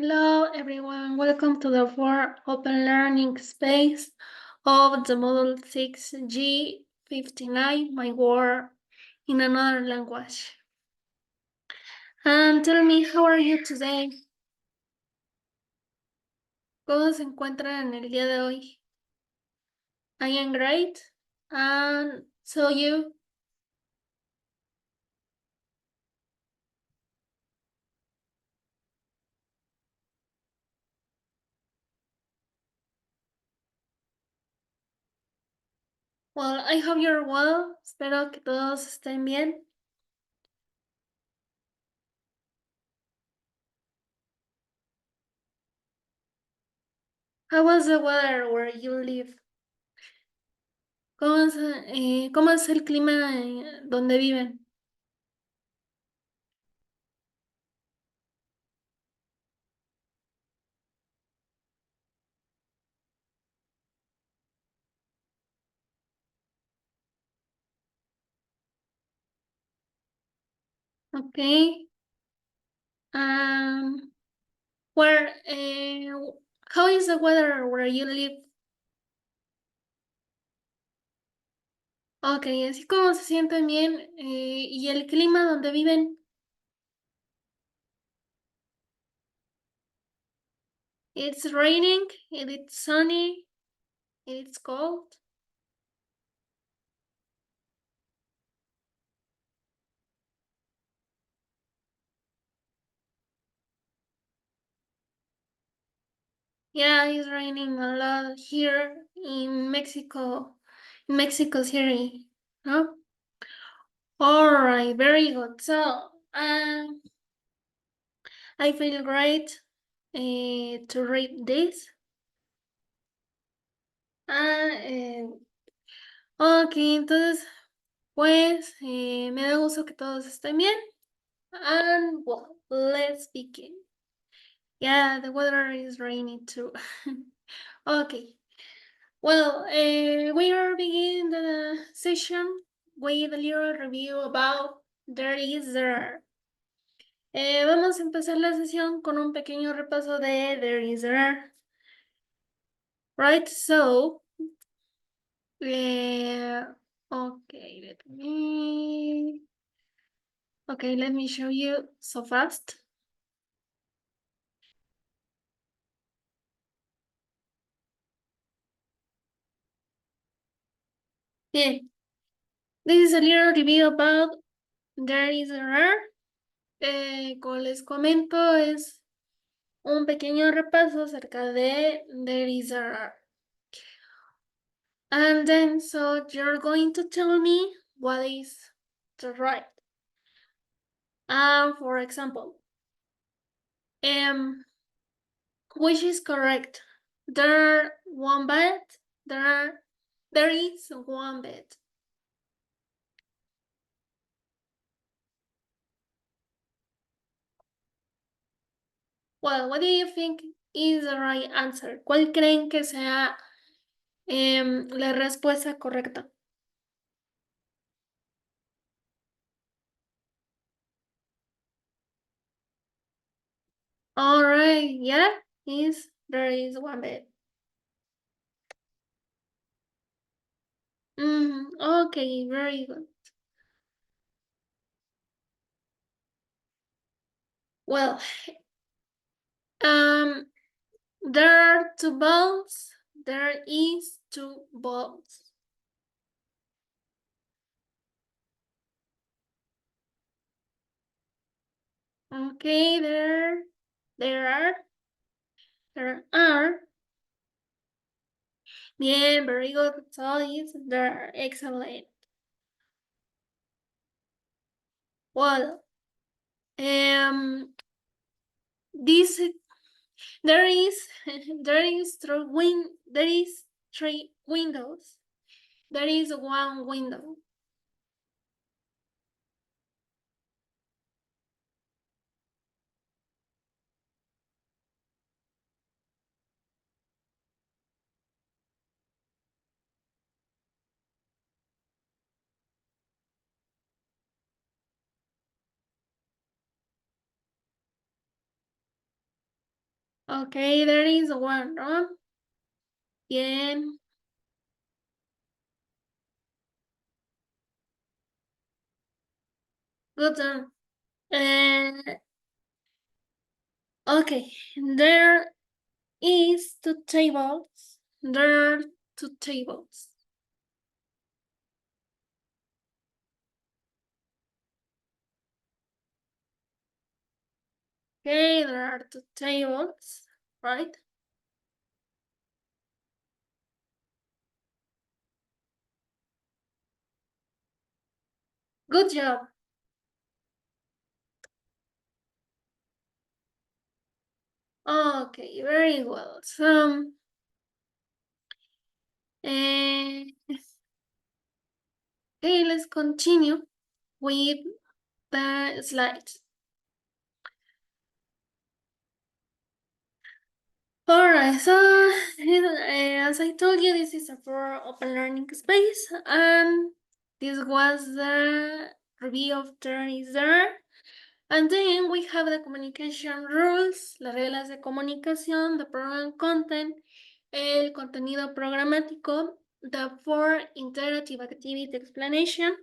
Hello everyone, welcome to the fourth open learning space of the Model 6G59, My World in Another Language. And tell me, how are you today? ¿Cómo se encuentran en el día de hoy? I am great. And so you? Well, I hope you're well. Espero que todos estén bien. How was the weather where you live? ¿Cómo es el clima donde viven? Okay. Um, Where, how is the weather where you live? Okay, así como se sienten bien, y el clima donde viven, it's raining, it's sunny, it's cold. Yeah, it's raining a lot here in Mexico City. No? All right, very good. So, I feel great to read this. Uh, ok, entonces, pues, me da gusto que todos estén bien. And well, let's begin. Yeah, the weather is rainy too. Okay. Well, we are beginning the session with a little review about there is there. Vamos a empezar la sesión con un pequeño repaso de there is there. Right, so, uh, okay, let me show you so fast. Yeah, this is a little review about there is there. Como les comento, es un pequeño repaso acerca de there is there. And then, so you're going to tell me what is the right. For example, which is correct? There one bed. There is one bed. Well, what do you think is the right answer? ¿Cuál creen que sea la respuesta correcta? All right, yeah, there is one bed. Okay, very good. Well, um, there are two balls. There is two balls. Okay, there are, there are. Bien, very good. So it's there. Excellent. Well, this there is there is three windows. There is one window. Okay, there is one, ¿no? Bien. Good done. Okay, there is two tables. There are two tables. Okay, there are two tables, right? Good job. Okay, very well. So, okay, let's continue with the slides. All right, so as I told you, this is a for open learning space, and this was the review of there. And then we have the communication rules, las reglas de comunicación, the program content, el contenido programático, the four interactive activity explanation,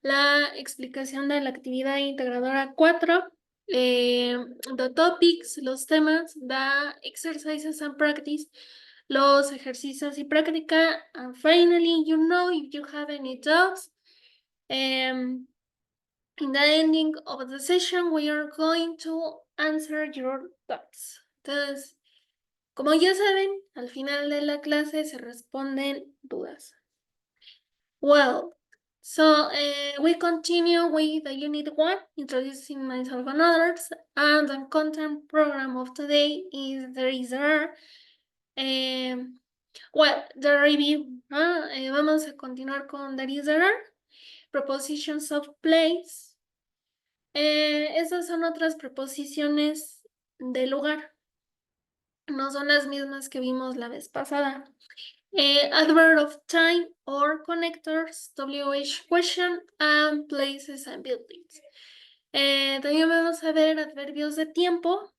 la explicación de la actividad integradora 4, the topics, los temas, the exercises and practice, los ejercicios y práctica, and finally, if you have any doubts, in the ending of the session, we are going to answer your doubts. Entonces, como ya saben, al final de la clase se responden dudas. Well, so we continue with the unit 1, introducing myself and others, and the content program of today is there is there. Well, the review. Vamos a continuar con there is there, prepositions of place. Esas son otras preposiciones de lugar. No son las mismas que vimos la vez pasada. Adverb of time or connectors, WH question, and places and buildings. También vamos a ver adverbios de tiempo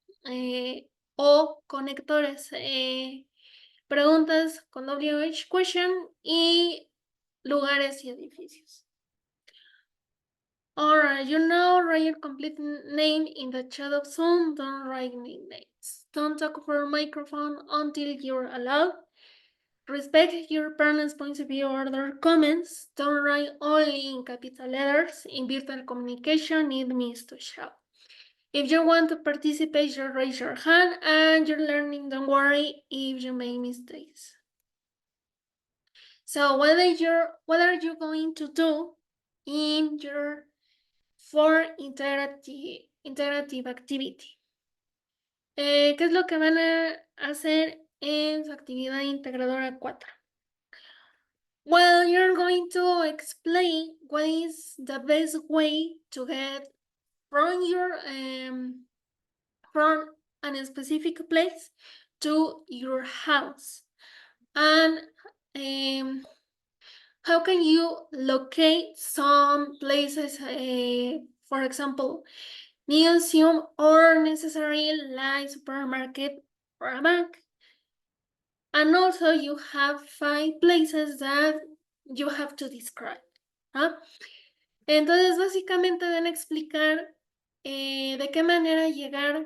o conectores. Preguntas con WH question y lugares y edificios. Alright, write your complete name in the chat of Zoom. Don't write nicknames. Don't talk over a microphone until you're allowed. Respect your parents' points of view or their comments. Don't write only in capital letters. In virtual communication, it means to shout. If you want to participate, just raise your hand, and you're learning. Don't worry if you make mistakes. So what are you going to do in your for interactive activity? ¿Qué es lo que van a hacer en su actividad integradora 4? Well, you're going to explain what is the best way to get from your from a specific place to your house, and how can you locate some places, for example, museum or necessary like supermarket or a bank. And also you have 5 places that you have to describe. Entonces básicamente van a explicar de qué manera llegar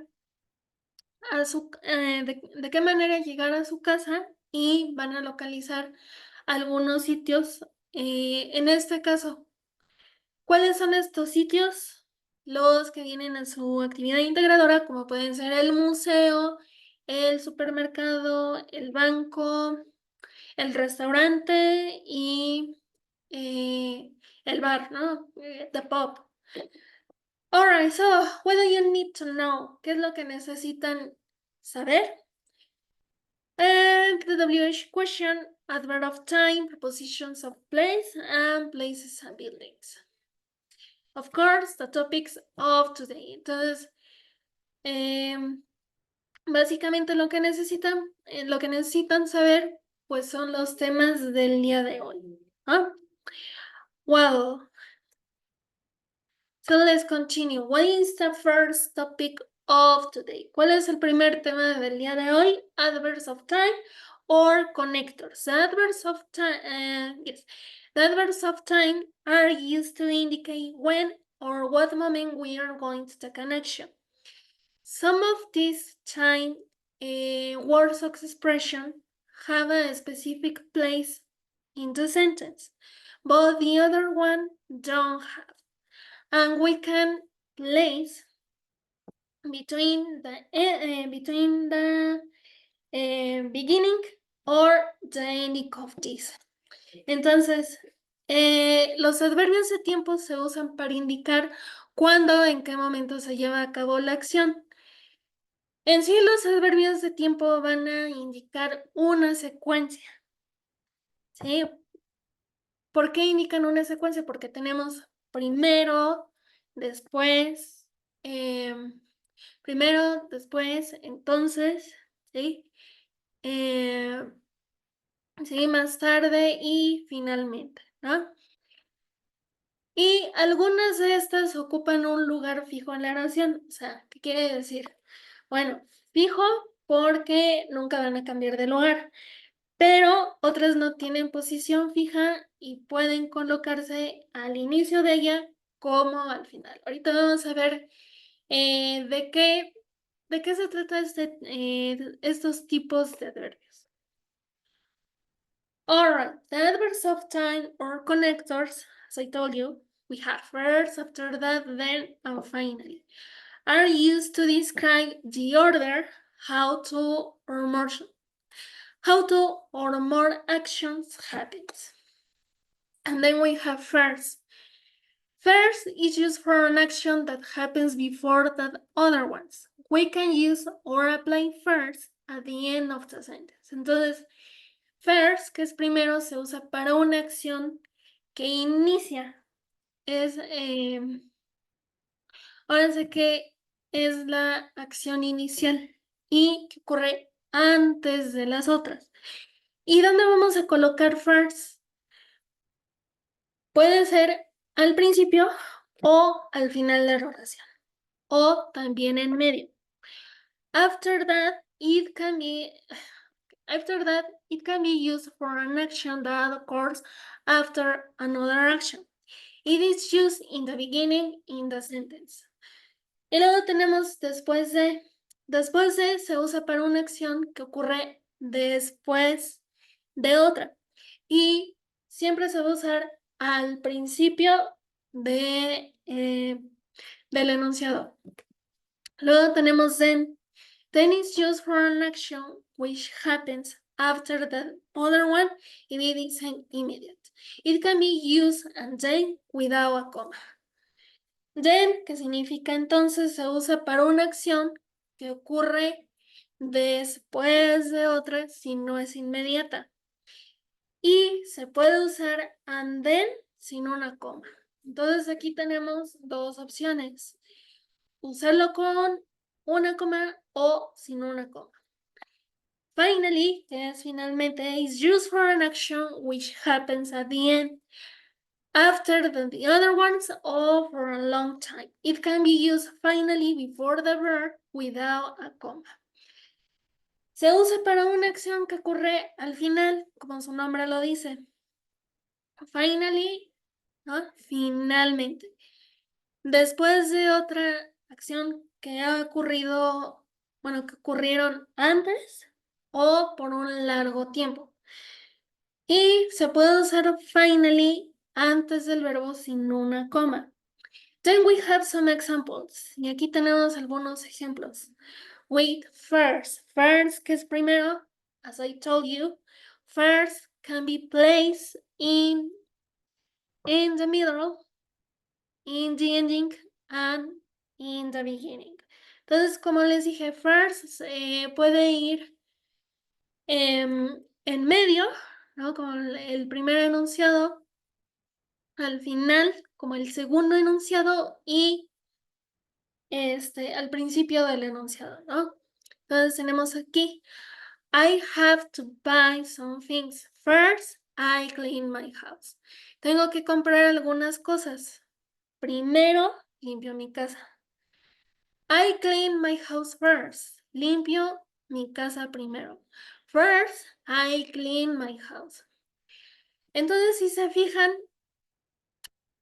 a su de qué manera llegar a su casa y van a localizar algunos sitios. En este caso, ¿cuáles son estos sitios? Los que vienen a su actividad integradora, como pueden ser el museo, el supermercado, el banco, el restaurante y el bar, ¿no? The pub. Alright, so what do you need to know? ¿Qué es lo que necesitan saber? And the WH question, adverb of time, prepositions of place, and places and buildings. Of course, the topics of today. Entonces, básicamente lo que necesitan saber, pues son los temas del día de hoy. Well, so let's continue. What is the first topic of today. ¿Cuál es el primer tema del día de hoy? Adverbs of time or connectors. The adverbs of time, yes. The adverbs of time are used to indicate when or what moment we are going to take an action. Some of these time words of expression have a specific place in the sentence, but the other one don't have. And we can place between the beginning or the ending of this. Entonces, los adverbios de tiempo se usan para indicar cuándo, en qué momento se lleva a cabo la acción. En sí, los adverbios de tiempo van a indicar una secuencia. ¿Sí? ¿Por qué indican una secuencia? Porque tenemos primero, después, primero, después, entonces, ¿sí? Sí, más tarde y finalmente, ¿no? Y algunas de estas ocupan un lugar fijo en la oración. O sea, ¿qué quiere decir? Bueno, fijo porque nunca van a cambiar de lugar, pero otras no tienen posición fija y pueden colocarse al inicio de ella como al final. Ahorita vamos a ver de qué se trata estos tipos de adverbios. All right, the adverbs of time or connectors, as I told you, we have first, after that, then, and finally, are used to describe the order, how two or more actions happens. And then we have first. First is used for an action that happens before the other ones. We can use or apply first at the end of the sentence. Entonces, first, que es primero, se usa para una acción que inicia. Ahora sé que es la acción inicial y que ocurre antes de las otras. ¿Y dónde vamos a colocar first? Puede ser al principio o al final de la oración, o también en medio. After that, it can be used for an action that occurs after another action. It is used in the beginning in the sentence. Y luego tenemos después de. Después de se usa para una acción que ocurre después de otra. Y siempre se va a usar al principio del enunciado. Luego tenemos then. Then is used for an action which happens after the other one if it is immediate. It can be used and then without a comma. Then, que significa entonces, se usa para una acción que ocurre después de otra si no es inmediata. Y se puede usar and then sin una coma. Entonces aquí tenemos dos opciones. Usarlo con una coma o sin una coma. Finally, que es finalmente, is used for an action which happens at the end after the other ones or for a long time. It can be used finally before the verb without a comma. Se usa para una acción que ocurre al final, como su nombre lo dice. Finally, ¿no? Finalmente. Después de otra acción que ha ocurrido, bueno, que ocurrieron antes o por un largo tiempo. Y se puede usar finally antes del verbo sin una coma. Then we have some examples. Y aquí tenemos algunos ejemplos. With first. First, que es primero, as I told you, first can be placed in the middle, in the ending, and in the beginning. Entonces, como les dije, first puede ir en medio, ¿no? Como el primer enunciado, al final, como el segundo enunciado, y al principio del enunciado, ¿no? Entonces tenemos aquí, I have to buy some things. First, I clean my house. Tengo que comprar algunas cosas. Primero, limpio mi casa. I clean my house first. Limpio mi casa primero. First, I clean my house. Entonces, si se fijan,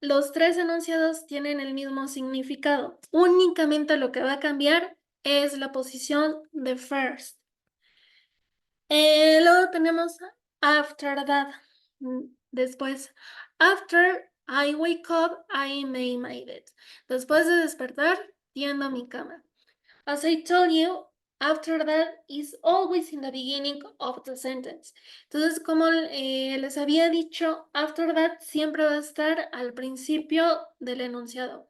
los tres enunciados tienen el mismo significado. Únicamente lo que va a cambiar es la posición de first. Luego tenemos after that. Después, after I wake up, I make my bed. Después de despertar, tiendo mi cama. As I told you, after that is always in the beginning of the sentence. Entonces, como les había dicho, after that siempre va a estar al principio del enunciado.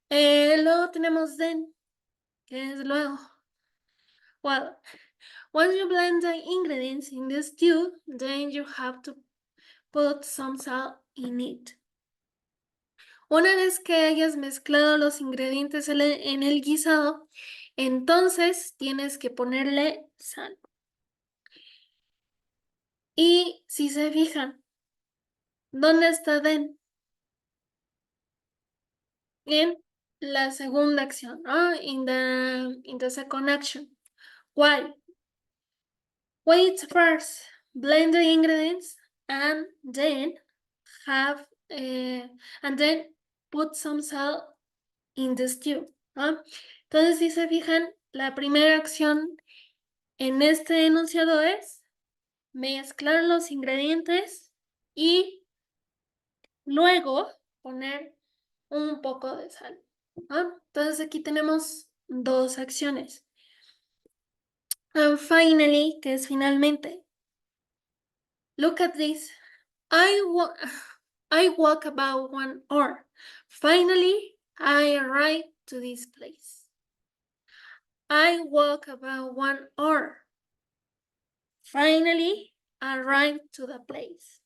Luego tenemos then, que es luego. Well, once you blend the ingredients in the stew, then you have to put some salt in it. Una vez que hayas mezclado los ingredientes en el guisado, entonces tienes que ponerle sal. Y si se fijan, ¿dónde está then? En la segunda acción, ¿no? In the second action. Why? Wait first, blend the ingredients, and then have and then put some salt in the stew, ¿no? Entonces, si se fijan, la primera acción en este enunciado es mezclar los ingredientes y luego poner un poco de sal, ¿no? Entonces aquí tenemos dos acciones. And finally, que es finalmente. Look at this. I walk about 1 hour. Finally, I arrive to this place. I walk about 1 hour. Finally, arrive to the place.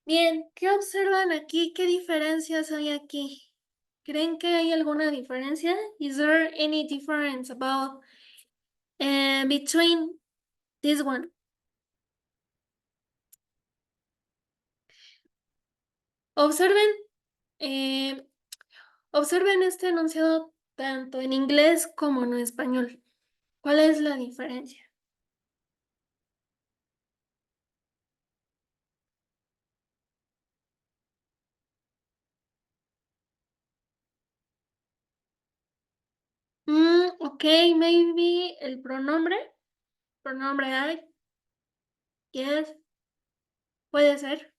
Bien, ¿qué observan aquí? ¿Qué diferencias hay aquí? ¿Creen que hay alguna diferencia? Is there any difference about between this one? Observen, observen este enunciado tanto en inglés como en español. ¿Cuál es la diferencia? Ok, maybe el pronombre I, yes, puede ser.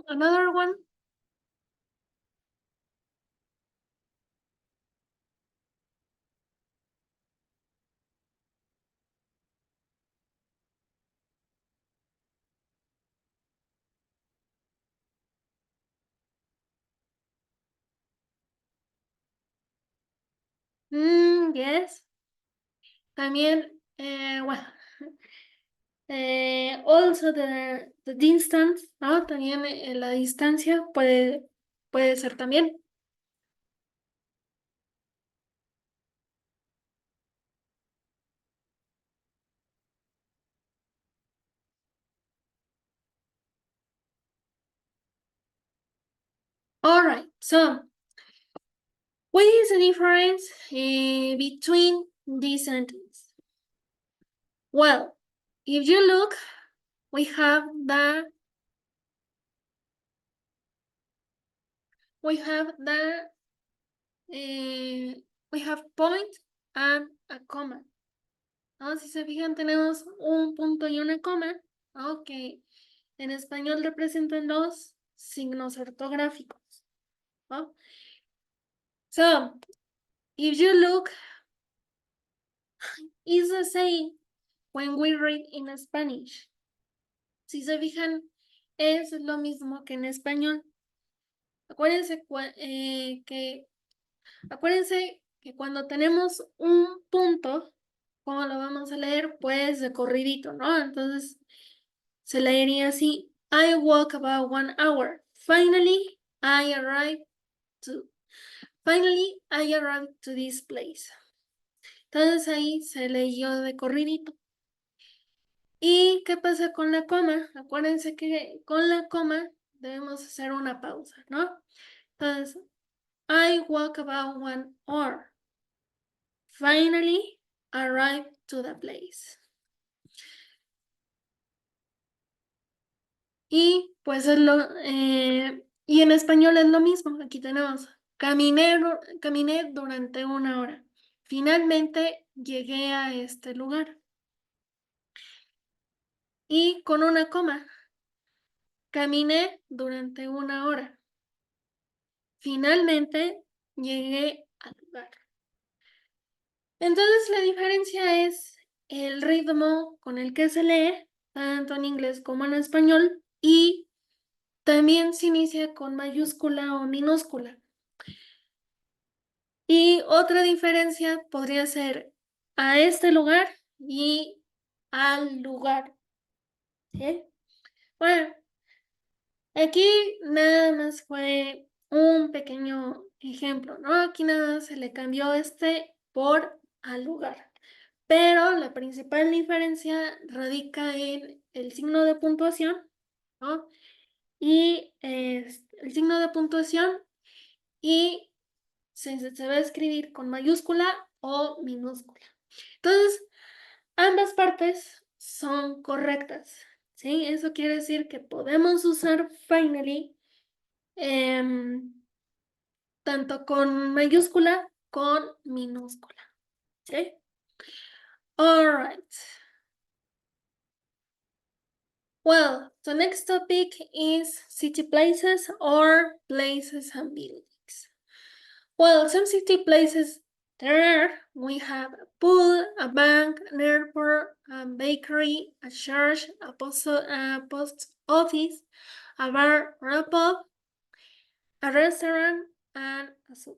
Another one. Yes. También, well, also the distance, ¿no? También la distancia puede ser también. All right, so what is the difference between these sentences? Well, if you look, we have the we have the we have point and a comma. ¿No? Si se fijan, tenemos un punto y una coma. Ok. En español representan los signos ortográficos. ¿No? So, if you look, it's the same when we read in Spanish. Si se fijan, es lo mismo que en español. Acuérdense acuérdense que cuando tenemos un punto, ¿cómo lo vamos a leer? Pues de corridito, ¿no? Entonces se leería así: I walk about 1 hour. To, finally, I arrived to this place. Entonces ahí se leyó de corridito. ¿Y qué pasa con la coma? Acuérdense que con la coma debemos hacer una pausa, ¿no? Entonces, I walk about 1 hour. Finally, arrived to the place. Y pues y en español es lo mismo. Aquí tenemos: caminé durante 1 hora. Finalmente llegué a este lugar. Y con una coma: caminé durante 1 hora. Finalmente llegué al lugar. Entonces la diferencia es el ritmo con el que se lee, tanto en inglés como en español, y también se inicia con mayúscula o minúscula. Y otra diferencia podría ser a este lugar y al lugar. ¿Sí? Bueno, aquí nada más fue un pequeño ejemplo, ¿no? Aquí nada más se le cambió por al lugar. Pero la principal diferencia radica en el signo de puntuación, ¿no? Y el signo de puntuación, y se va a escribir con mayúscula o minúscula. Entonces, ambas partes son correctas, ¿sí? Eso quiere decir que podemos usar finally tanto con mayúscula con minúscula, ¿sí? All right. Well, the next topic is city places or places and buildings. Well, some city places there we have a pool, a bank, an airport, a bakery, a church, a post office, a bar or a pub, a restaurant, and a zoo.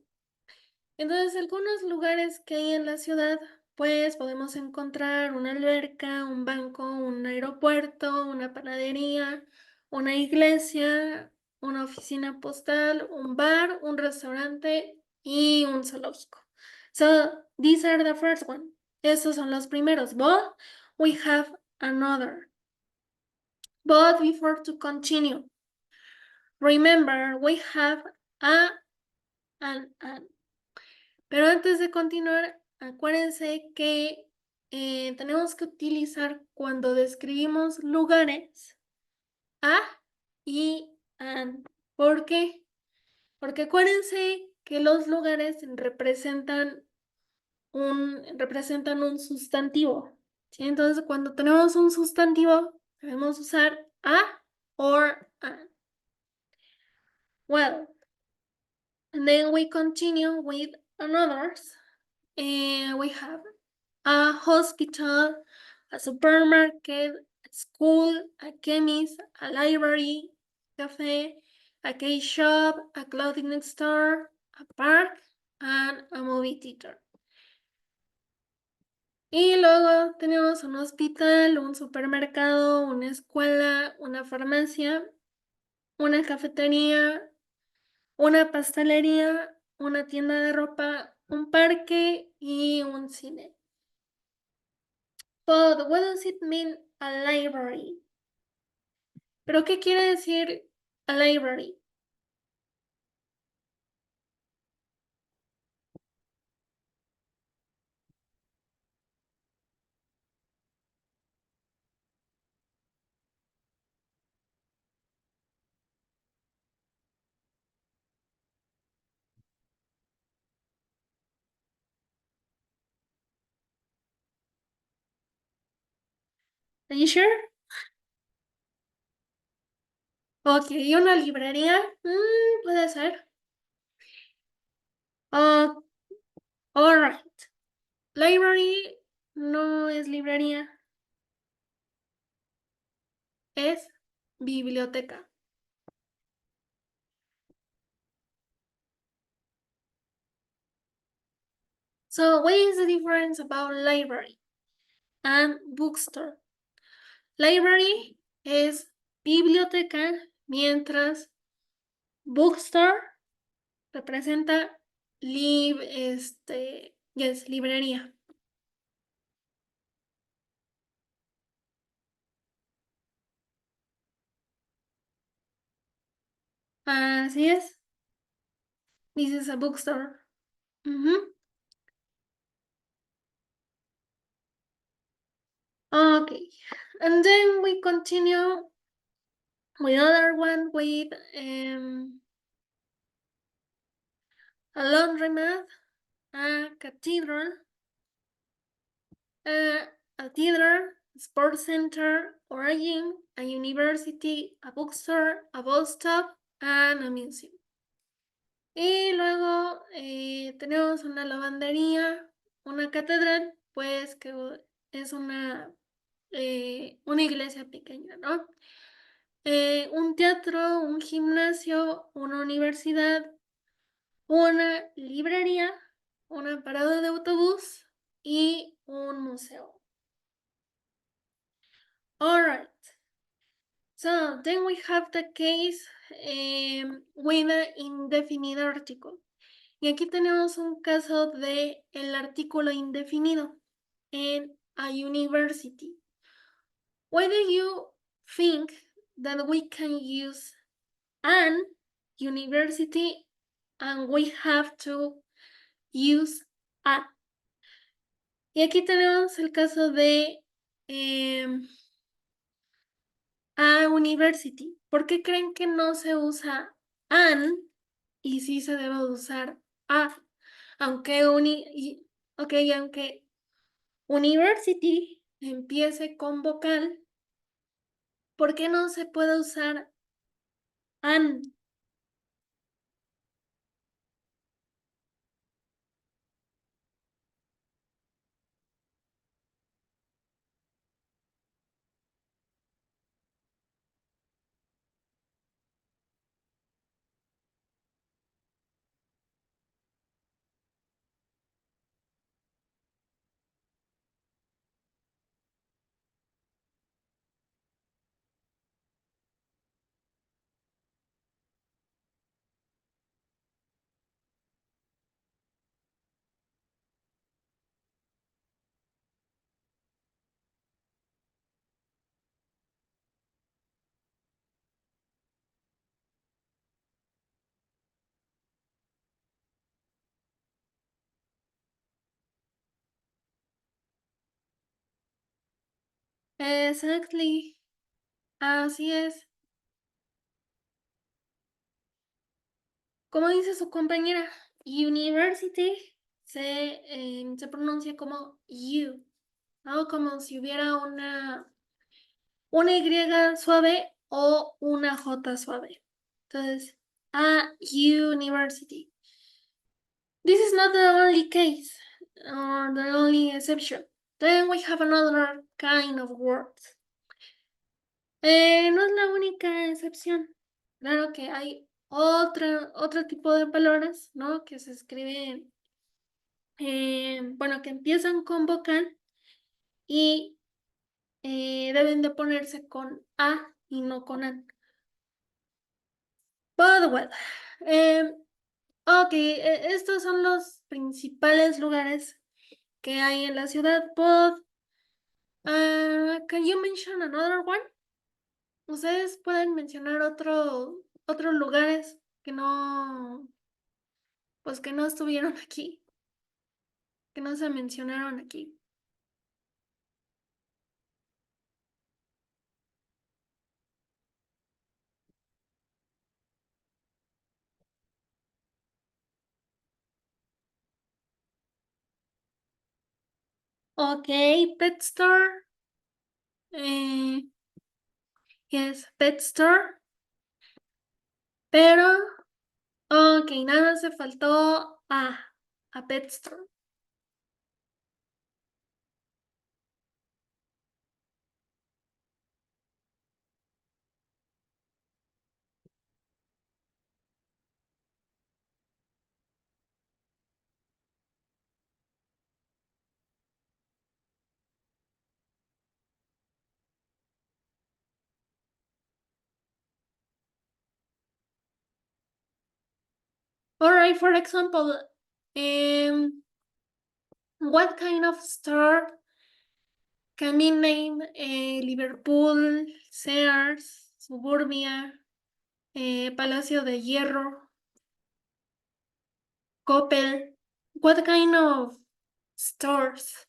Entonces, algunos lugares que hay en la ciudad, pues podemos encontrar una alberca, un banco, un aeropuerto, una panadería, una iglesia, una oficina postal, un bar, un restaurante y un zoológico. So, these are the first one. Esos son los primeros. But we have another. But before to continue, remember we have a and an. Pero antes de continuar, acuérdense que tenemos que utilizar, cuando describimos lugares, a y an. ¿Por qué? Porque acuérdense que los lugares representan un sustantivo, ¿sí? Entonces, cuando tenemos un sustantivo, debemos usar a or an. Well, and then we continue with another's. We have a hospital, a supermarket, a school, a chemist, a library, cafe, a cake shop, a clothing store, a park, and a movie theater. Y luego tenemos un hospital, un supermercado, una escuela, una farmacia, una cafetería, una pastelería, una tienda de ropa, un parque y un cine. But what does it mean, a library? ¿Pero qué quiere decir a library? Are you sure? Ok, una librería. Puede ser. Alright. Library no es librería, es biblioteca. So, what is the difference about library? and bookstore. Library es biblioteca, mientras bookstore representa librería. Así es. This is a bookstore. Mhm. Okay. And then we continue with another one with a laundromat, a cathedral, a theater, a sports center, or a gym, a university, a bookstore, a bus stop, and a museum. Y luego tenemos una lavandería, una catedral, pues que es una iglesia pequeña, ¿no? Un teatro, un gimnasio, una universidad, una librería, una parada de autobús y un museo. All right. So then we have the case with the indefinite article. Y aquí tenemos un caso de el artículo indefinido en a university. Why do you think that we can use an university and we have to use a? Y aquí tenemos el caso de a university. ¿Por qué creen que no se usa an y sí se debe usar a? Aunque aunque university empiece con vocal, ¿por qué no se puede usar an? Exactly. Así es. Como dice su compañera, university se pronuncia como you, ¿no? Como si hubiera una Y suave o una J suave. Entonces, a university. This is not the only case or the only exception. Then we have another kind of words. No es la única excepción. Claro que hay otro tipo de palabras, ¿no? Que se escriben, bueno, que empiezan con vocal y deben de ponerse con A y no con A. But well, ok, estos son los principales lugares que hay en la ciudad. But, can you mention another one? ¿Ustedes pueden mencionar otros lugares que pues que no estuvieron aquí, que no se mencionaron aquí? Ok, pet store. Eh, yes, pet store. Pero, ok, nada, se faltó a pet store. All right, for example, what kind of store can be named Liverpool, Sears, Suburbia, Palacio de Hierro, Coppel? What kind of stores?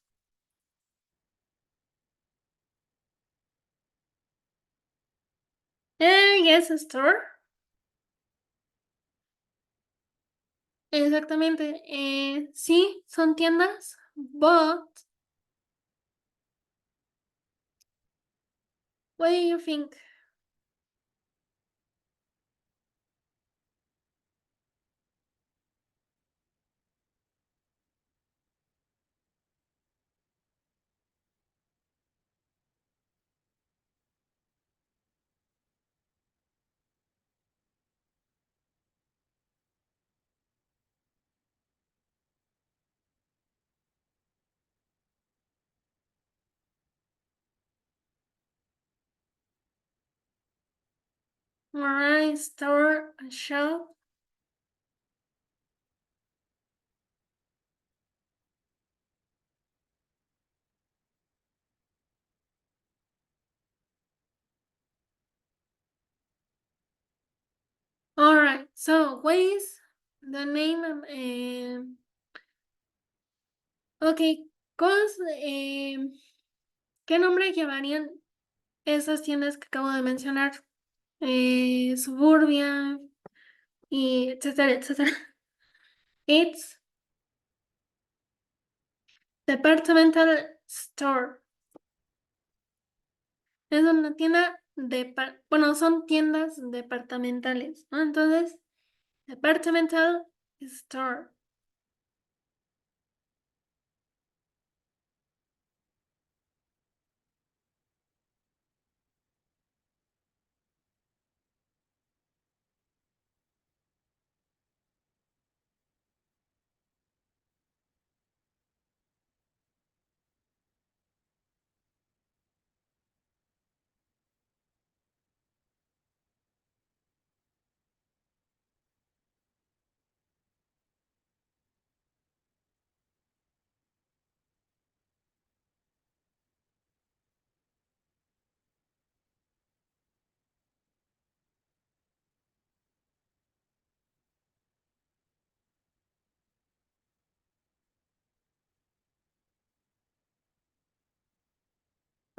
Yes, store. Exactamente. Sí, son tiendas, but what do you think? Alright, store, shop. Alright, so what is the name of, ok, ¿qué nombre llevarían esas tiendas que acabo de mencionar? Suburbia y etcétera, etcétera. It's departmental store. Es una tienda bueno, son tiendas departamentales, ¿no? Entonces, departmental store.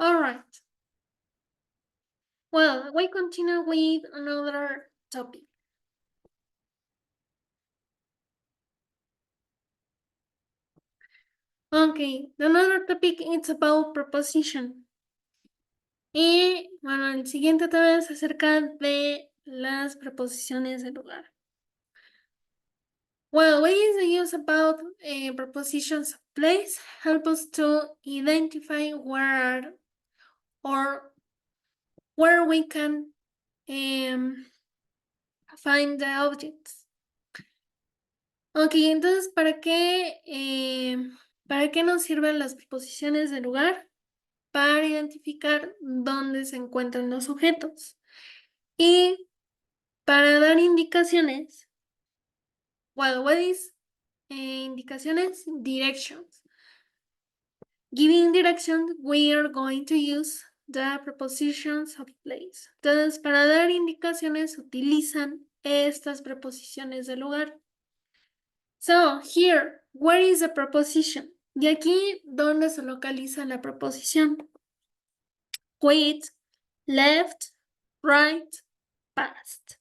All right. Well, we continue with another topic. Okay, another topic is about preposition. Y bueno, el siguiente tema es acerca de las preposiciones de lugar. Well, ways to use about prepositions of place help us to identify or where we can find the objects. Ok, entonces, ¿para qué nos sirven las preposiciones de lugar? Para identificar dónde se encuentran los objetos. Y para dar indicaciones, well, what is indicaciones? Directions. Giving directions, we are going to use the prepositions of place. Entonces, para dar indicaciones, utilizan estas preposiciones de lugar. So, here, where is the preposition? Y aquí, ¿dónde se localiza la preposición? With, left, right, past.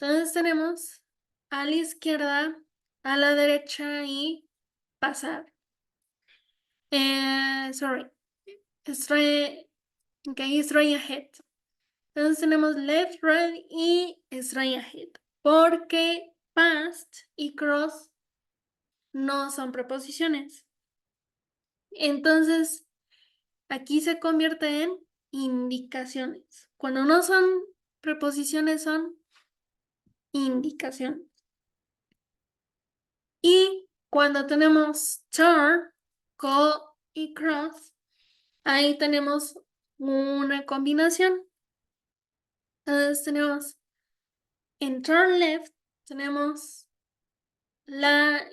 Entonces tenemos a la izquierda, a la derecha y pasar. Sorry, straight, okay, straight ahead. Entonces tenemos left, right y straight ahead. Porque past y cross no son preposiciones. Entonces, aquí se convierte en indicaciones. Cuando no son preposiciones, son indicaciones. Y cuando tenemos turn, go y cross, ahí tenemos una combinación. Entonces tenemos en turn left, tenemos la,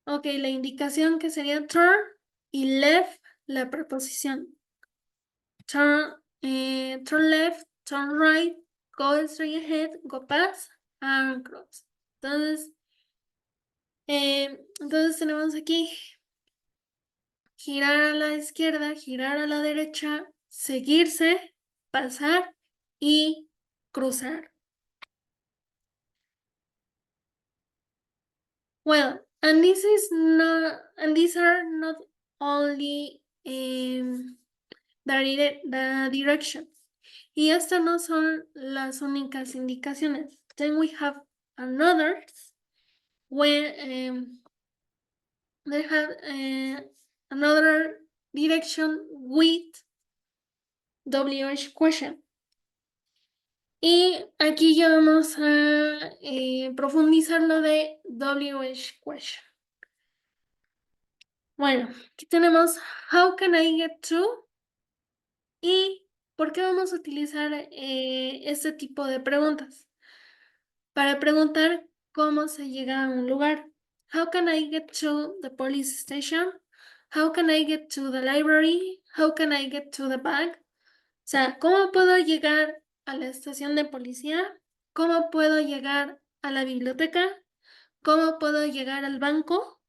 la indicación que sería turn y left, la preposición. Turn left, turn right, go straight ahead, go past, and cross. Entonces tenemos aquí girar a la izquierda, girar a la derecha, seguirse, pasar y cruzar. Well, and these are not only the directions. Y estas no son las únicas indicaciones. Then we have another when they have another direction with WH question. Y aquí ya vamos a profundizar lo de WH question. Bueno, aquí tenemos how can I get to y por qué vamos a utilizar este tipo de preguntas. Para preguntar cómo se llega a un lugar. How can I get to the police station? How can I get to the library? How can I get to the bank? O sea, ¿cómo puedo llegar a la estación de policía? ¿Cómo puedo llegar a la biblioteca? ¿Cómo puedo llegar al banco?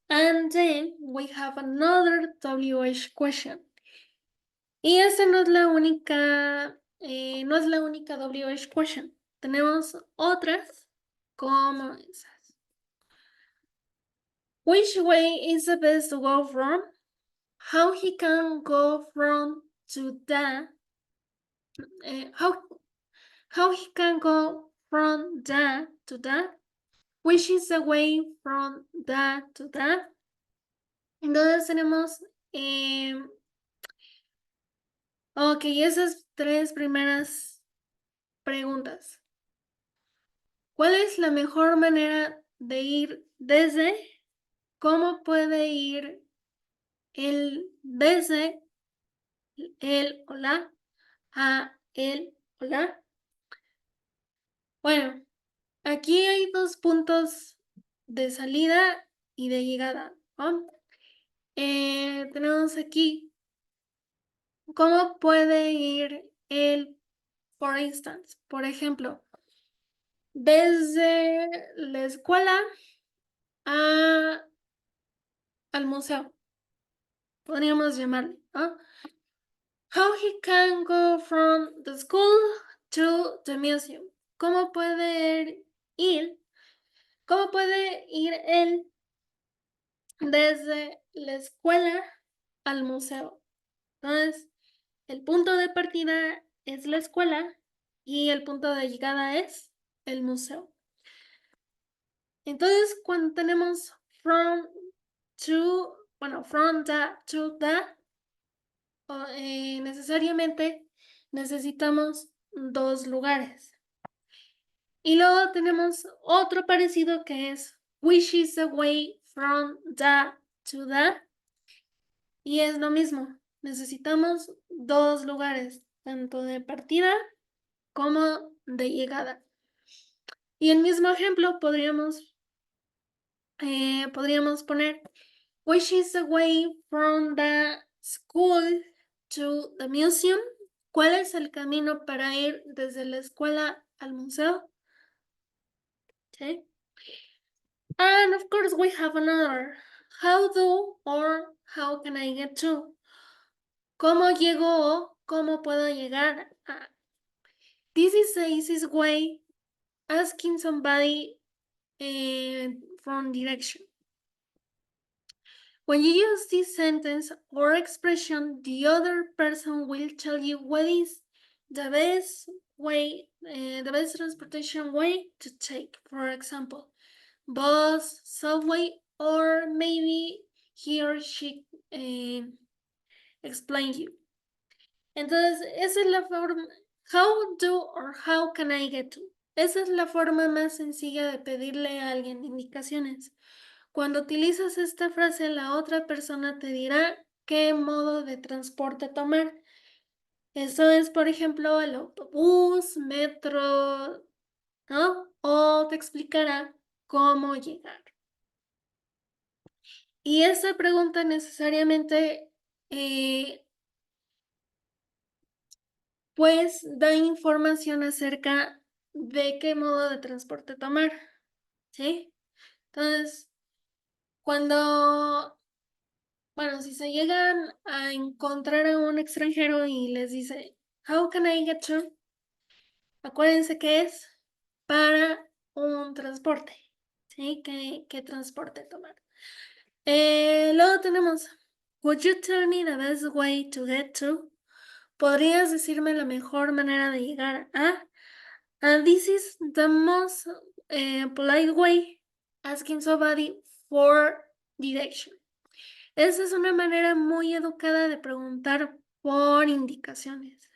And then we have another WH question. Y esta no es la única, WH question. Tenemos otras como esas. Which way is the best to go from? How he can go from to that? How he can go from that to that? Which is the way from that to that? Entonces tenemos, esas tres primeras preguntas. ¿Cuál es la mejor manera de ir desde? ¿Cómo puede ir el desde el o la a el o la? Bueno, aquí hay dos puntos de salida y de llegada, ¿no? Tenemos aquí cómo puede ir el, por instance, por ejemplo, desde la escuela al museo, podríamos llamarle, ¿no? How he can go from the school to the museum. ¿Cómo puede ir? ¿Cómo puede ir él desde la escuela al museo? Entonces, el punto de partida es la escuela y el punto de llegada es el museo. Entonces, cuando tenemos from to, from the to the, necesariamente necesitamos dos lugares. Y luego tenemos otro parecido que es which is the way from the to the. Y es lo mismo. Necesitamos dos lugares, tanto de partida como de llegada. Y el mismo ejemplo podríamos poner which is the way from the school to the museum. ¿Cuál es el camino para ir desde la escuela al museo? Okay. And of course we have another. How do or how can I get to? ¿Cómo llego? ¿Cómo puedo llegar a? This is the easiest way asking somebody from direction. When you use this sentence or expression, the other person will tell you what is the best way, the best transportation way to take. For example, bus, subway, or maybe he or she explain you. Entonces, esa es la forma, how do or how can I get to. Esa es la forma más sencilla de pedirle a alguien indicaciones. Cuando utilizas esta frase, la otra persona te dirá qué modo de transporte tomar. Eso es, por ejemplo, el autobús, metro, ¿no? O te explicará cómo llegar. Y esa pregunta necesariamente, pues, da información acerca de qué modo de transporte tomar, ¿sí? Entonces, cuando, bueno, si se llegan a encontrar a un extranjero y les dice, "How can I get to?", acuérdense que es para un transporte, ¿sí? ¿Qué transporte tomar? Luego tenemos, "Would you tell me the best way to get to?". ¿Podrías decirme la mejor manera de llegar a? And this is the most polite way, asking somebody for direction. Esa es una manera muy educada de preguntar por indicaciones.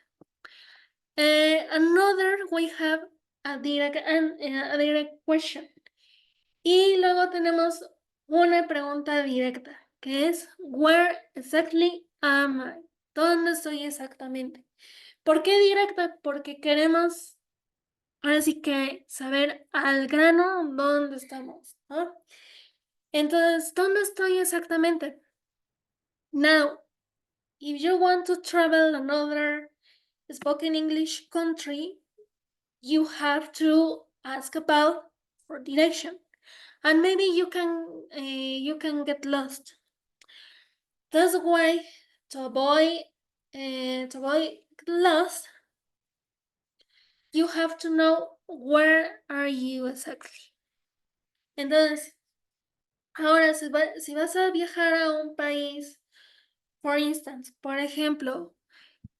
Another, we have a direct question. Y luego tenemos una pregunta directa, que es, where exactly am I? ¿Dónde estoy exactamente? ¿Por qué directa? Porque queremos, ahora sí que saber al grano dónde estamos, ¿no? Entonces, ¿dónde estoy exactamente? Now, if you want to travel another spoken English country, you have to ask about for direction, and maybe you can get lost. That's why to avoid lost, you have to know where are you exactly. Entonces, ahora si vas a viajar a un país, for instance, por ejemplo,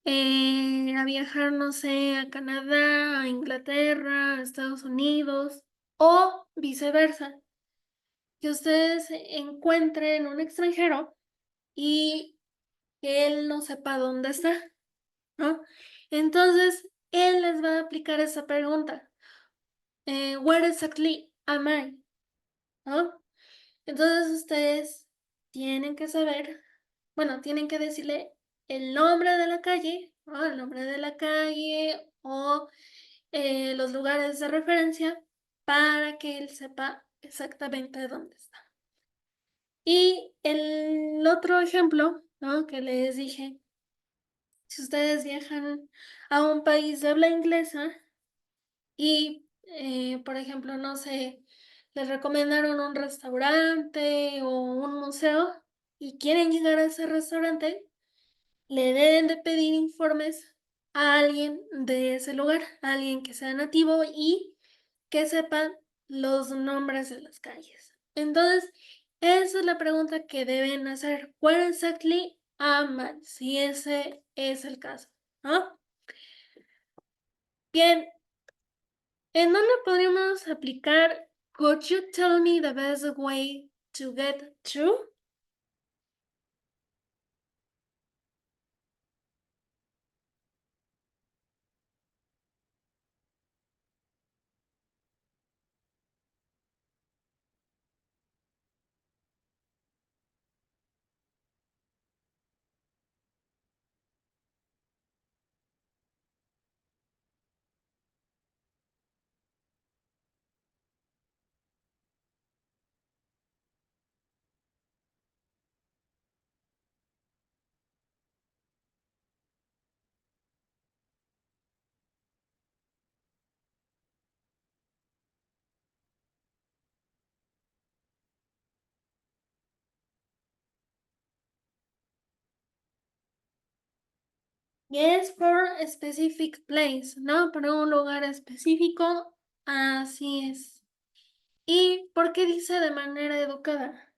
a viajar, no sé, a Canadá, a Inglaterra, a Estados Unidos o viceversa, que ustedes encuentren un extranjero y que él no sepa dónde está, ¿no? Entonces, él les va a aplicar esa pregunta. Where exactly am I? ¿No? Entonces ustedes tienen que saber, bueno, tienen que decirle el nombre de la calle, ¿no? El nombre de la calle o los lugares de referencia para que él sepa exactamente dónde está. Y el otro ejemplo, ¿no? Que les dije, si ustedes viajan a un país de habla inglesa y, por ejemplo, no sé, les recomendaron un restaurante o un museo y quieren llegar a ese restaurante, le deben de pedir informes a alguien de ese lugar, a alguien que sea nativo y que sepa los nombres de las calles. Entonces, esa es la pregunta que deben hacer. Where exactly am I? Si ese es el caso, ¿no? Bien, ¿en dónde podríamos aplicar Could you tell me the best way to get to? Yes, for a specific place, ¿no? Para un lugar específico, así es. ¿Y por qué dice de manera educada?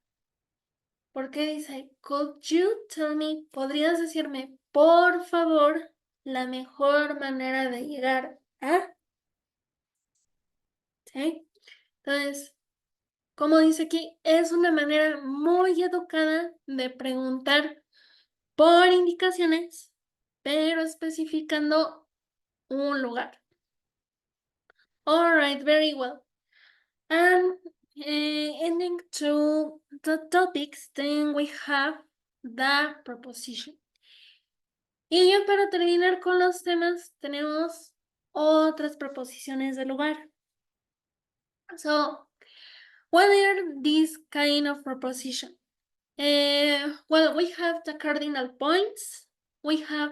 ¿Por qué dice, could you tell me? ¿Podrías decirme, por favor, la mejor manera de llegar a? ¿Sí? Entonces, como dice aquí, es una manera muy educada de preguntar por indicaciones, pero especificando un lugar. All right, very well. And ending to the topics, then we have the proposition. Y ya para terminar con los temas, tenemos otras preposiciones de lugar. So, what are these kind of preposition? Well, we have the cardinal points. We have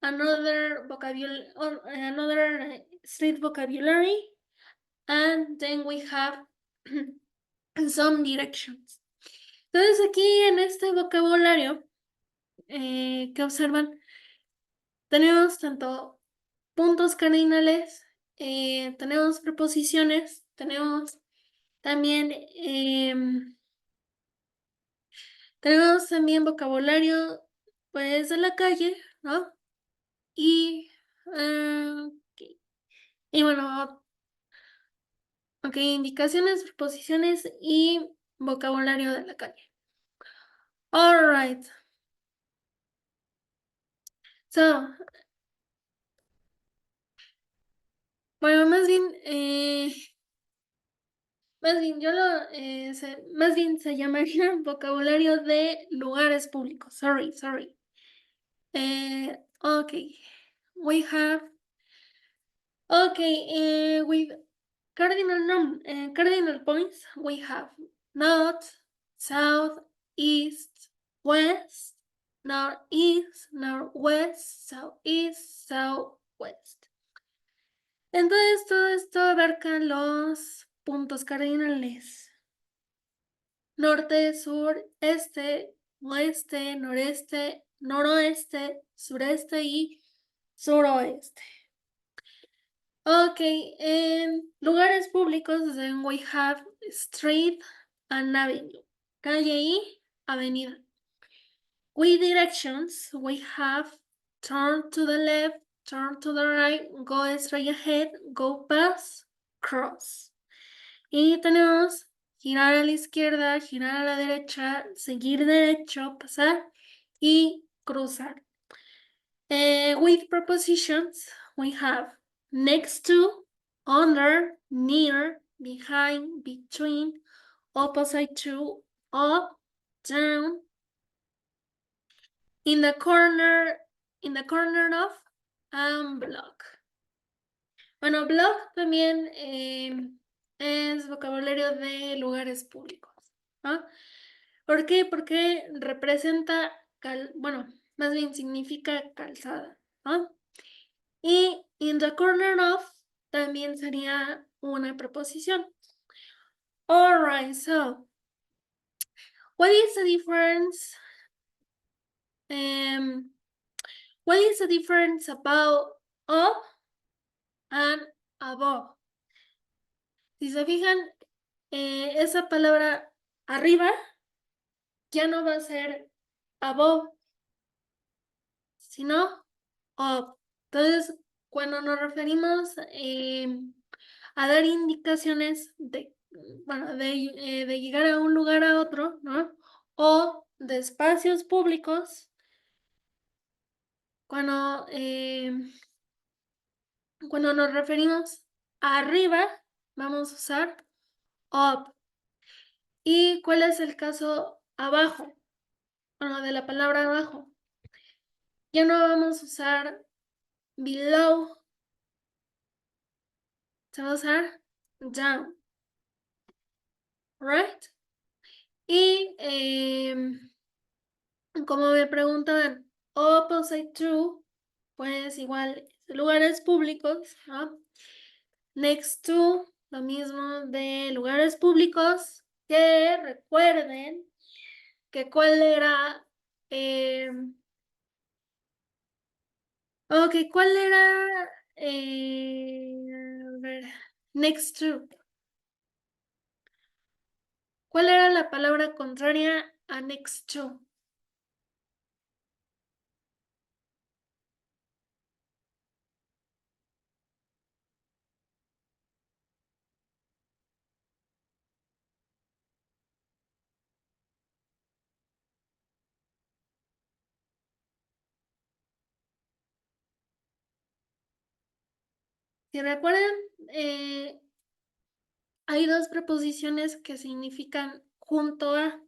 another vocabulary or another street vocabulary, and then we have some directions. Entonces aquí en este vocabulario que observan, tenemos tanto puntos cardinales, tenemos preposiciones, tenemos también vocabulario pues de la calle, ¿no? Y, ok. Y bueno, ok, indicaciones, preposiciones y vocabulario de la calle. All right. So, bueno, más bien yo más bien se llamaría vocabulario de lugares públicos. Sorry. Okay. We have, with cardinal points, we have north, south, east, west, northeast, northwest, southeast, southwest. Entonces todo esto abarca los puntos cardinales: norte, sur, este, oeste, noreste, noroeste, sureste y suroeste. Okay, en lugares públicos, then we have street and avenue, calle y avenida. With directions, we have turn to the left, turn to the right, go straight ahead, go past, cross. Y tenemos girar a la izquierda, girar a la derecha, seguir derecho, pasar y cruzar. With prepositions, we have next to, under, near, behind, between, opposite to, up, down, in the corner of, and block. Bueno, block también es vocabulario de lugares públicos, ¿no? ¿Por qué? Porque representa, bueno, más bien significa calzada, ¿no? Y in the corner of también sería una preposición. All right, so what is the difference? What is the difference about up and above? Si se fijan, esa palabra arriba ya no va a ser above, sino up. Entonces, cuando nos referimos a dar indicaciones bueno, de llegar a un lugar a otro, ¿no? O de espacios públicos, cuando, cuando nos referimos a arriba, vamos a usar up. ¿Y cuál es el caso abajo? Bueno, de la palabra abajo. Ya no vamos a usar below, se va a usar down, right? Y como me preguntaban, opposite to, pues igual, lugares públicos, ¿no? Next to, lo mismo de lugares públicos, que recuerden que cuál era, ok, cuál era, a ver, next to, ¿cuál era la palabra contraria a next to? Si recuerdan, hay dos preposiciones que significan junto a,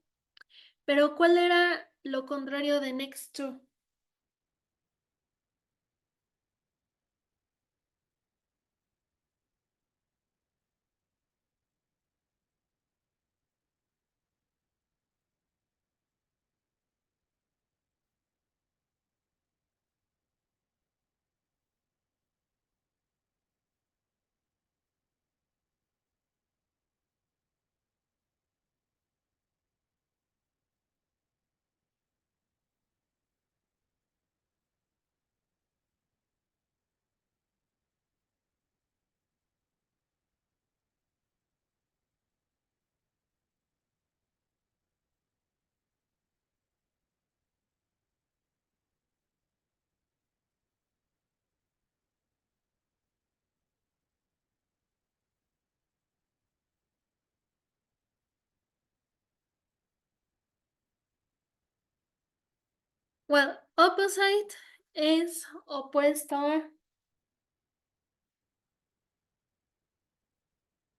pero ¿cuál era lo contrario de next to? Well, opposite es opuesto a.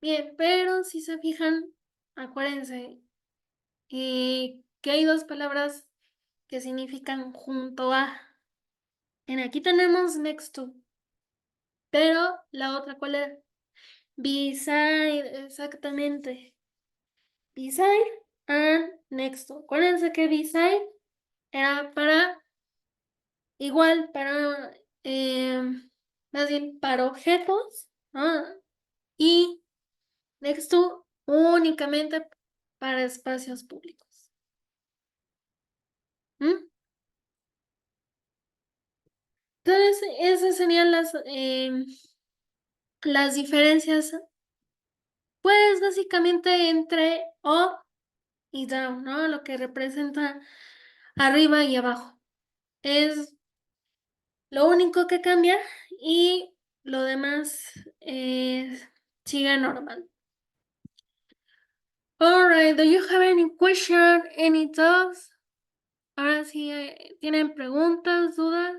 Bien, pero si se fijan, acuérdense que hay dos palabras que significan junto a. En aquí tenemos next to, pero la otra, ¿cuál es? Beside, exactamente. Beside and next to. Acuérdense que beside era para, igual, para, más bien, para objetos, ¿no? Y next to únicamente para espacios públicos. ¿Mm? Entonces, esas serían las diferencias, pues básicamente entre up y down, ¿no? Lo que representa arriba y abajo. Es lo único que cambia y lo demás sigue normal. Alright, do you have any question, any doubts? Ahora sí, ¿tienen preguntas, dudas?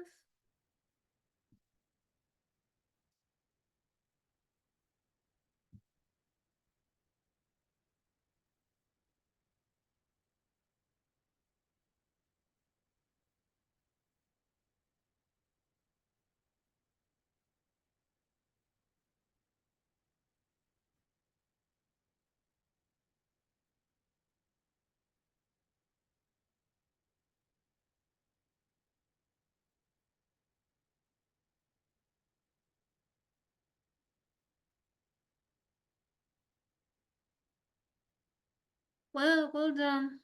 Well done.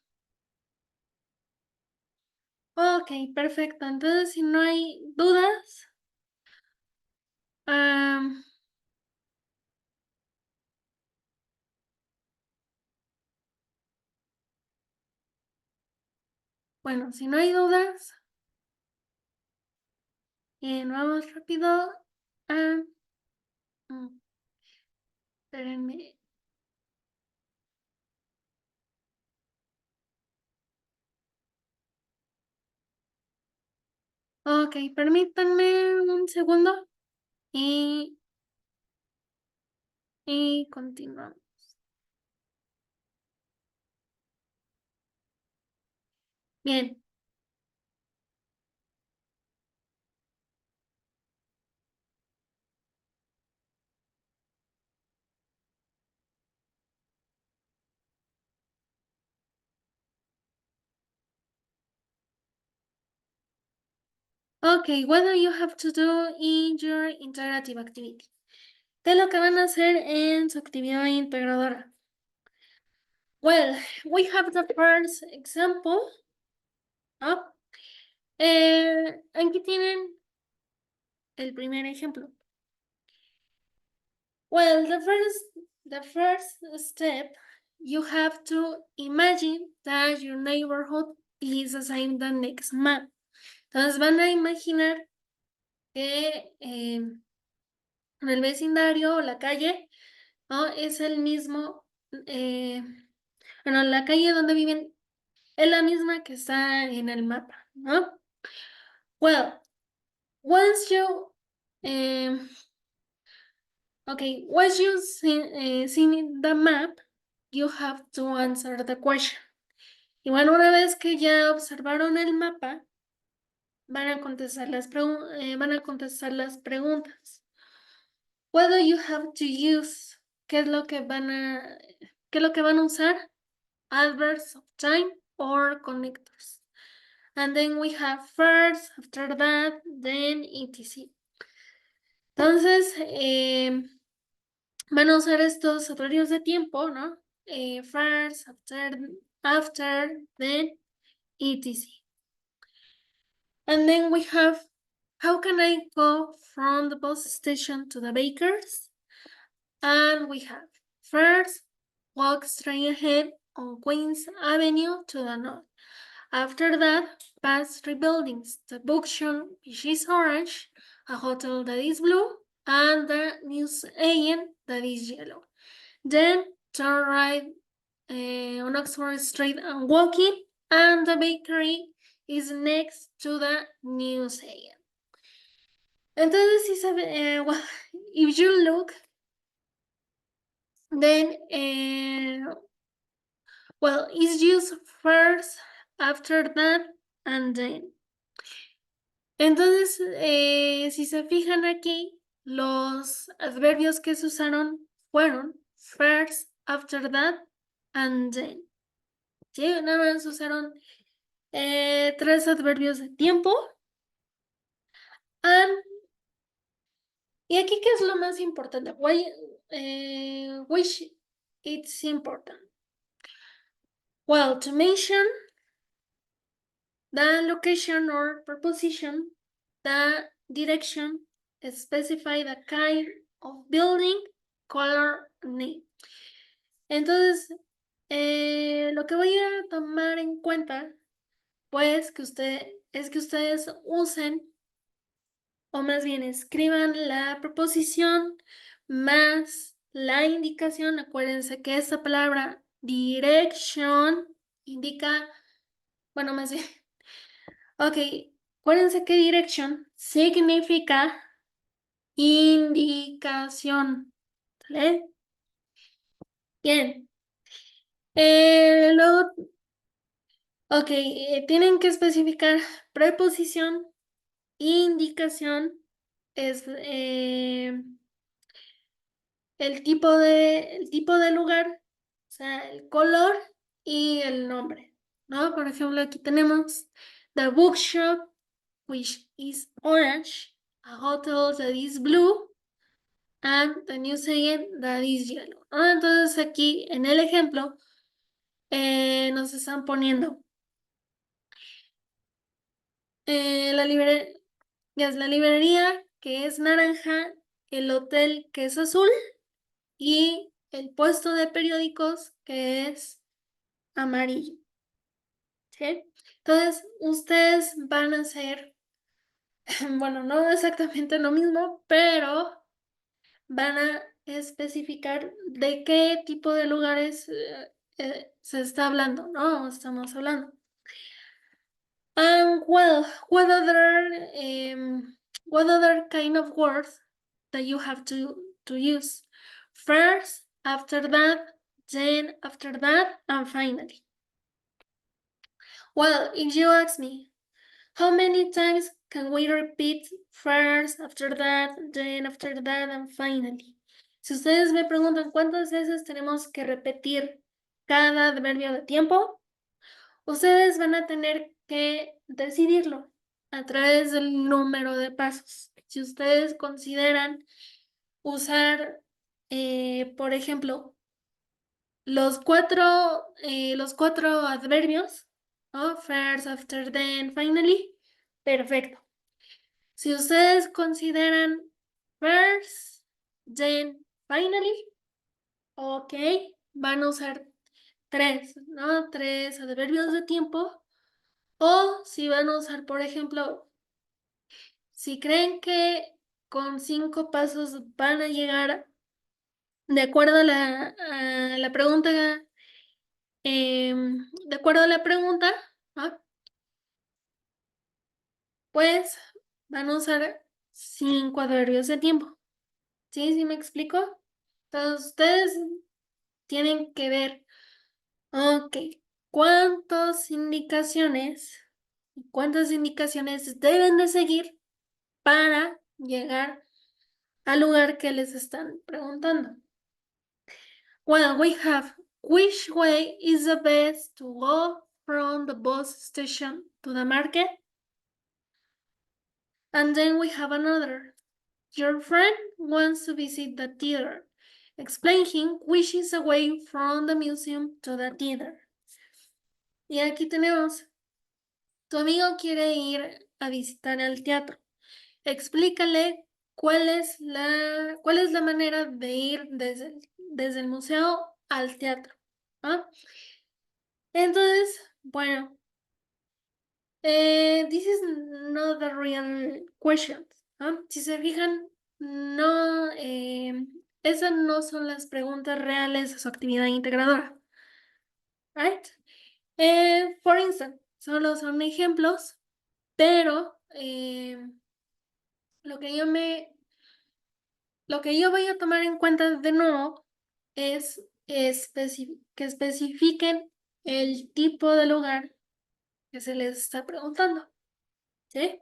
Ok, perfecto. Entonces, si no hay dudas, am, bueno, si no hay dudas, vamos rápido a... mm, espérenme. Ok, permítanme un segundo y, y continuamos. Bien. Ok, what do you have to do in your interactive activity? ¿Qué es lo que van a hacer en su actividad integradora? Well, we have the first example. ¿No? Aquí tienen el primer ejemplo. Well, the first step, you have to imagine that your neighborhood is assigned the next map. Entonces van a imaginar que en el vecindario o la calle, ¿no? Es el mismo, bueno, la calle donde viven es la misma que está en el mapa, ¿no? Well, once you, okay, once you seen the map, you have to answer the question. Y bueno, una vez que ya observaron el mapa, van a contestar van a contestar las preguntas. What do you have to use? ¿Qué es lo que qué es lo que van a usar? Adverbs of time or connectors. And then we have first, after that, then etc. Entonces, van a usar estos adverbios de tiempo, ¿no? First, after, then, etc. And then we have, how can I go from the bus station to the baker's? And we have, first, walk straight ahead on Queens Avenue to the north. After that, pass 3 buildings, the bookshop, which is orange, a hotel that is blue, and the news agent that is yellow. Then turn right on Oxford Street and walk in, and the bakery is next to the museum. Entonces, si sabe, well, if you look, then, well, it's used first, after that, and then. Entonces, si se fijan aquí, los adverbios que se usaron fueron first, after that, and then. Sí, nada más usaron 3 adverbios de tiempo. And, y aquí, ¿qué es lo más importante? Which it's important. Well, to mention the location or preposition, the direction, specify the kind of building, color, name. Entonces, lo que voy a tomar en cuenta, pues, es que ustedes usen, o más bien escriban la preposición más la indicación. Acuérdense que esta palabra direction indica, bueno, más bien, ok, acuérdense que direction significa indicación, ¿vale? Bien. Luego, ok, tienen que especificar preposición, indicación, es el tipo de lugar, o sea, el color y el nombre, ¿no? Por ejemplo, aquí tenemos the bookshop, which is orange, a hotel that is blue, and the museum that is yellow, ¿no? Entonces aquí en el ejemplo nos están poniendo la librería que es naranja, el hotel que es azul y el puesto de periódicos que es amarillo. ¿Sí? Entonces, ustedes van a hacer, bueno, no exactamente lo mismo, pero van a especificar de qué tipo de lugares se está hablando, ¿no? Estamos hablando. Well, what other kind of words that you have to use? First, after that, then, after that, and finally. Well, if you ask me, how many times can we repeat first, after that, then, after that, and finally? Si ustedes me preguntan cuántas veces tenemos que repetir cada adverbio de tiempo, ustedes van a tener que decidirlo a través del número de pasos. Si ustedes consideran usar, por ejemplo, los cuatro adverbios, ¿no? First, after, then, finally, perfecto. Si ustedes consideran first, then, finally, ok, van a usar 3, ¿no? 3 adverbios de tiempo. O si van a usar, por ejemplo, si creen que con 5 pasos van a llegar de acuerdo a la pregunta, de acuerdo a la pregunta, ¿no? Pues van a usar 5 adverbios de tiempo. ¿Sí? ¿Sí me explico? Entonces ustedes tienen que ver, ok, cuántas indicaciones deben de seguir para llegar al lugar que les están preguntando. Well, we have, which way is the best to go from the bus station to the market? And then we have another. Your friend wants to visit the theater. Explain him which is the way from the museum to the theater. Y aquí tenemos, tu amigo quiere ir a visitar el teatro. Explícale cuál es la manera de ir desde el museo al teatro. ¿Ah? Entonces, bueno, this is not the real question. ¿Ah? Si se fijan, no, esas no son las preguntas reales de su actividad integradora. Right? For instance, solo son ejemplos, pero lo que yo voy a tomar en cuenta de nuevo es que especifiquen el tipo de lugar que se les está preguntando. ¿Sí?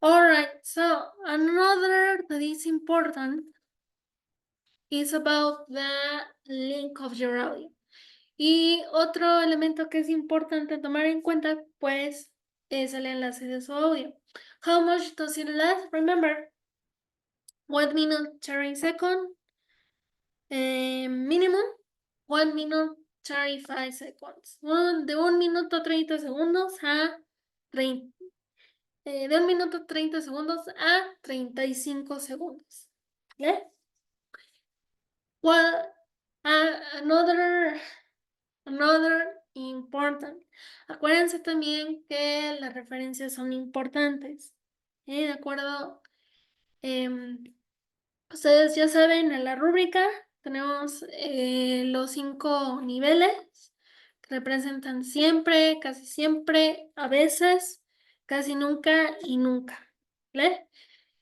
Alright, so another that is important is about the link of your audio. Y otro elemento que es importante tomar en cuenta, pues, es el enlace de su audio. How much does it last? Remember, 1 minute 30 seconds, minimum, 1 minute 35 seconds. De 1 minuto 30 segundos a 30, de 1 minuto 30 segundos a 35 segundos. ¿Vale? Well, another important. Acuérdense también que las referencias son importantes. ¿De acuerdo? Ustedes ya saben, en la rúbrica tenemos los 5 niveles que representan siempre, casi siempre, a veces, casi nunca y nunca. ¿Vale?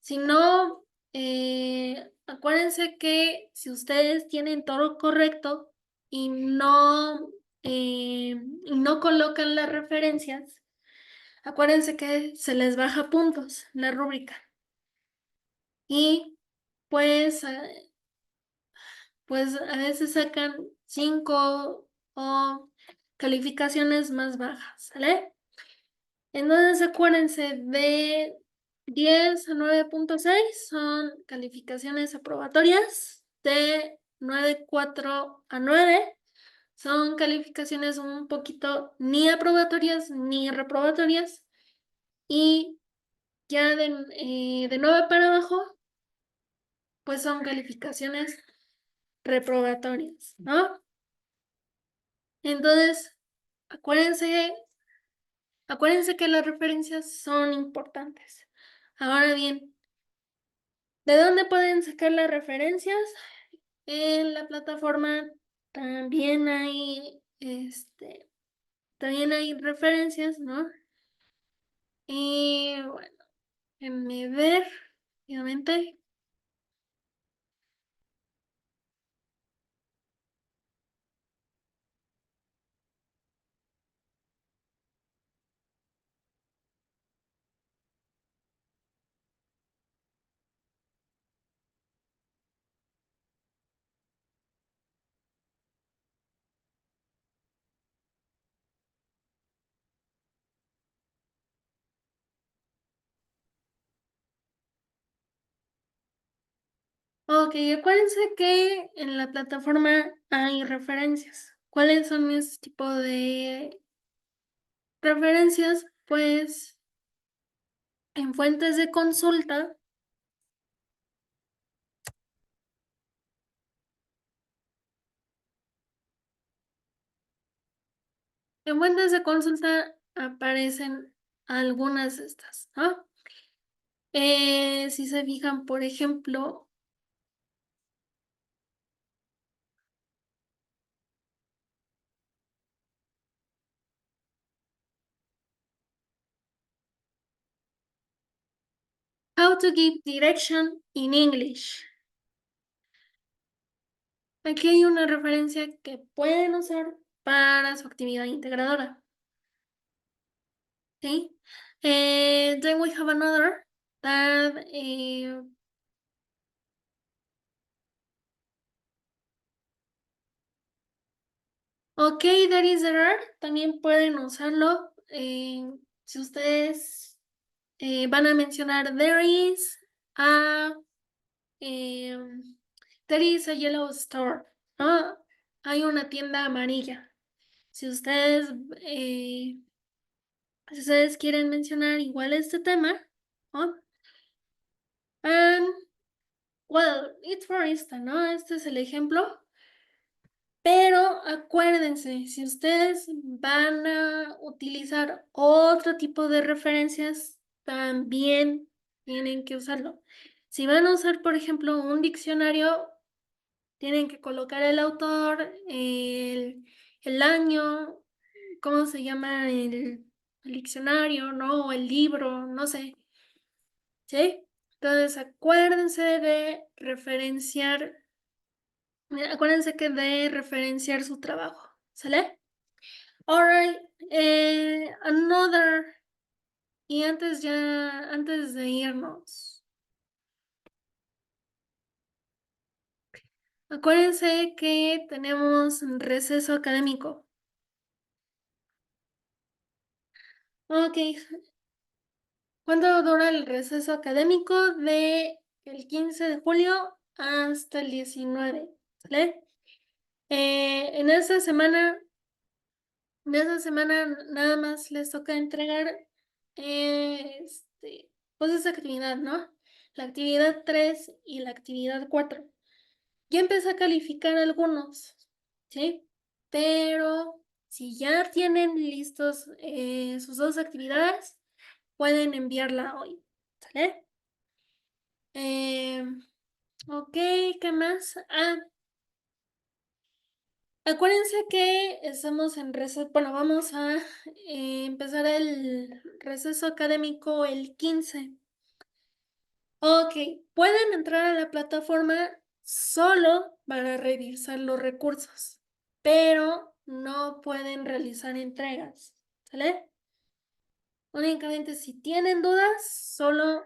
Si no, acuérdense que si ustedes tienen todo correcto y no colocan las referencias, acuérdense que se les baja puntos la rúbrica. Y pues, pues a veces sacan 5 o calificaciones más bajas, ¿sale? Entonces acuérdense de 10 a 9.6 son calificaciones aprobatorias, de 9.4 a 9 son calificaciones un poquito ni aprobatorias ni reprobatorias, y ya de 9 para abajo pues son calificaciones reprobatorias, ¿no? Entonces, acuérdense, acuérdense que las referencias son importantes. Ahora bien, ¿de dónde pueden sacar las referencias? En la plataforma también hay, también hay referencias, ¿no? Y bueno, déjenme ver, obviamente. Ok, acuérdense que en la plataforma hay referencias. ¿Cuáles son ese tipo de referencias? Pues en fuentes de consulta, aparecen algunas de estas, ¿no? Si se fijan, por ejemplo, how to give direction in English. Aquí hay una referencia que pueden usar para su actividad integradora. ¿Sí? Then we have another that ok, that is there. También pueden usarlo si ustedes van a mencionar there is a there is a yellow store, ¿no? Hay una tienda amarilla. Si ustedes si ustedes quieren mencionar igual este tema, ¿no? And well, it's for instance, ¿no? Este es el ejemplo. Pero acuérdense, si ustedes van a utilizar otro tipo de referencias, también tienen que usarlo. Si van a usar, por ejemplo, un diccionario, tienen que colocar el autor, el año, ¿cómo se llama el diccionario, no? O el libro, no sé, ¿sí? Entonces, acuérdense que de referenciar su trabajo, ¿sale? Alright, y antes de irnos, acuérdense que tenemos receso académico. Ok, ¿cuánto dura el receso académico de el 15 de julio hasta el 19? ¿Sale? En esta semana, nada más les toca entregar pues esa actividad, ¿no? La actividad 3 y la actividad 4. Ya empecé a calificar algunos, ¿sí? Pero si ya tienen listos sus dos actividades, pueden enviarla hoy, ¿sale? Ok, ¿qué más? Acuérdense que estamos en receso, bueno, vamos a empezar el receso académico el 15. Ok, pueden entrar a la plataforma solo para revisar los recursos, pero no pueden realizar entregas, ¿sale? Únicamente si tienen dudas, solo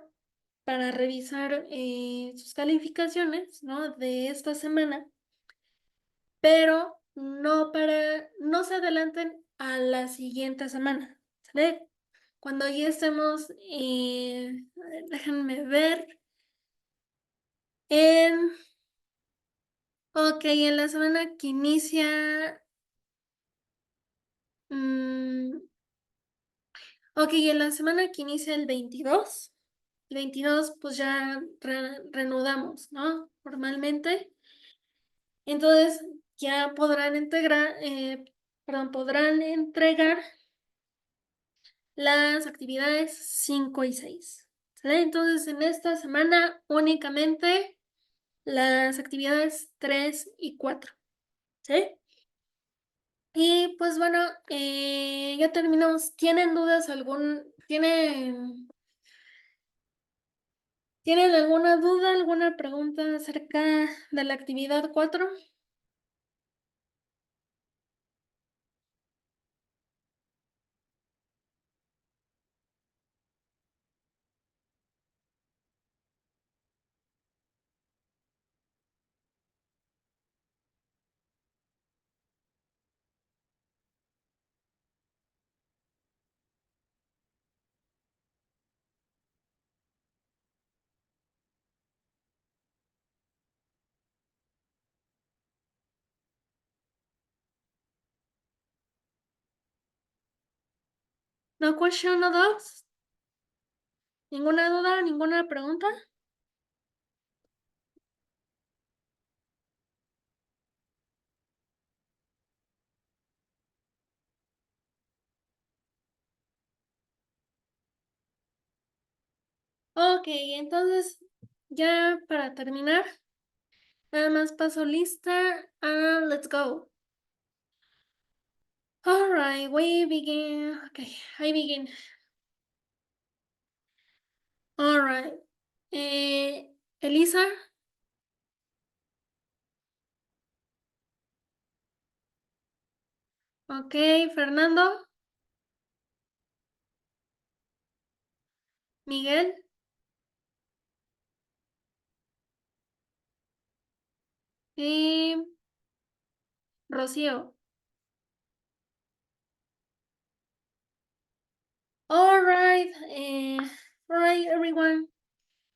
para revisar sus calificaciones, ¿no? De esta semana, pero no se adelanten a la siguiente semana, ¿sale? Cuando ya estemos, déjenme ver, en, ok, en la semana que inicia, mm, ok, en la semana que inicia el 22 pues ya reanudamos, ¿no? Formalmente. Entonces ya podrán entregar las actividades 5 y 6. ¿Sale? Entonces en esta semana únicamente las actividades 3 y 4. ¿Sí? Y pues bueno, ya terminamos. ¿Tienen dudas tienen alguna duda, alguna pregunta acerca de la actividad 4? No question, no doubts. ¿Ninguna duda, ninguna pregunta? Ok, entonces ya para terminar, nada más paso lista and let's go. All right, we begin. Okay, I begin. All right. Elisa, ok, Fernando, Miguel y Rocío. All right, everyone.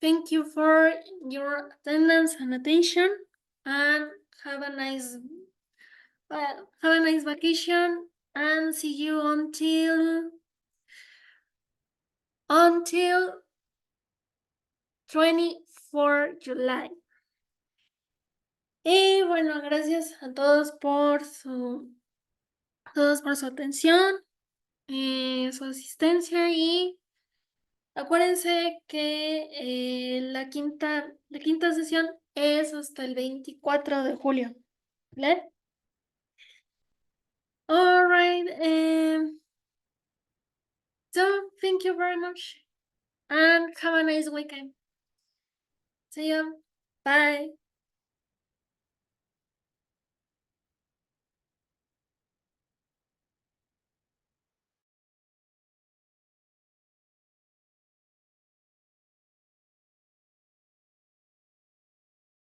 Thank you for your attendance and attention, and have a nice, have a nice vacation, and see you until 24 July. Y bueno, gracias a todos por su atención, su asistencia y acuérdense que la quinta sesión es hasta el 24 de julio. ¿Vale? All right. thank you very much and have a nice weekend. See you. Bye.